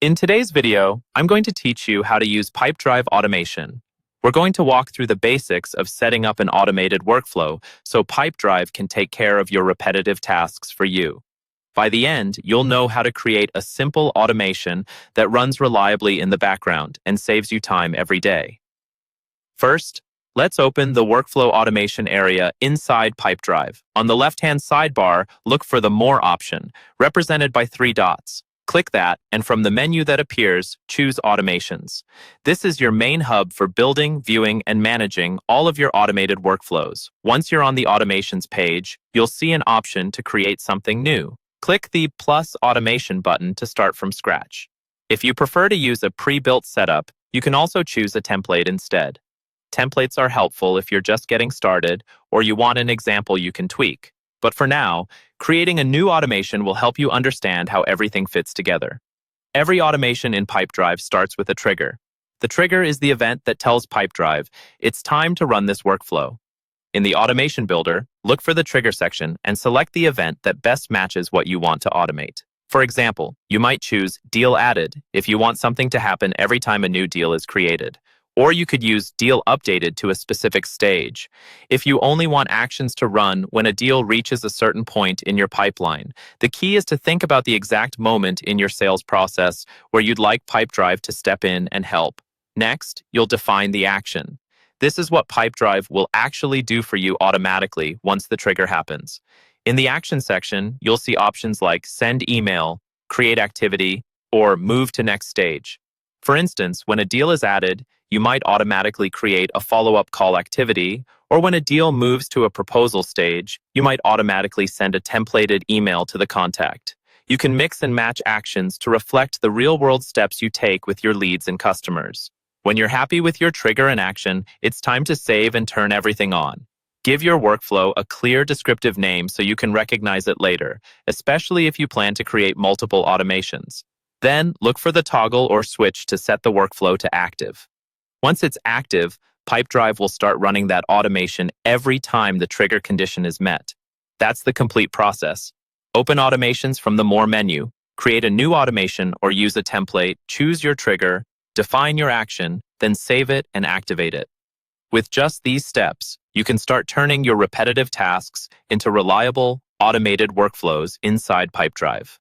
In today's video, I'm going to teach you how to use Pipedrive automation. We're going to walk through the basics of setting up an automated workflow so Pipedrive can take care of your repetitive tasks for you. By the end, you'll know how to create a simple automation that runs reliably in the background and saves you time every day. First, let's open the Workflow Automation area inside Pipedrive. On the left-hand sidebar, look for the More option, represented by 3 dots. Click that, and from the menu that appears, choose Automations. This is your main hub for building, viewing, and managing all of your automated workflows. Once you're on the Automations page, you'll see an option to create something new. Click the Plus Automation button to start from scratch. If you prefer to use a pre-built setup, you can also choose a template instead. Templates are helpful if you're just getting started or you want an example you can tweak. But for now, creating a new automation will help you understand how everything fits together. Every automation in Pipedrive starts with a trigger. The trigger is the event that tells Pipedrive it's time to run this workflow. In the Automation Builder, look for the Trigger section and select the event that best matches what you want to automate. For example, you might choose Deal Added if you want something to happen every time a new deal is created. Or you could use Deal Updated to a specific stage if you only want actions to run when a deal reaches a certain point in your pipeline. The key is to think about the exact moment in your sales process where you'd like Pipedrive to step in and help. Next, you'll define the action. This is what Pipedrive will actually do for you automatically once the trigger happens. In the Action section, you'll see options like Send Email, Create Activity, or Move to Next Stage. For instance, when a deal is added, you might automatically create a follow-up call activity, or when a deal moves to a proposal stage, you might automatically send a templated email to the contact. You can mix and match actions to reflect the real-world steps you take with your leads and customers. When you're happy with your trigger and action, it's time to save and turn everything on. Give your workflow a clear descriptive name so you can recognize it later, especially if you plan to create multiple automations. Then, look for the toggle or switch to set the workflow to active. Once it's active, Pipedrive will start running that automation every time the trigger condition is met. That's the complete process. Open Automations from the More menu, create a new automation or use a template, choose your trigger, define your action, then save it and activate it. With just these steps, you can start turning your repetitive tasks into reliable, automated workflows inside Pipedrive.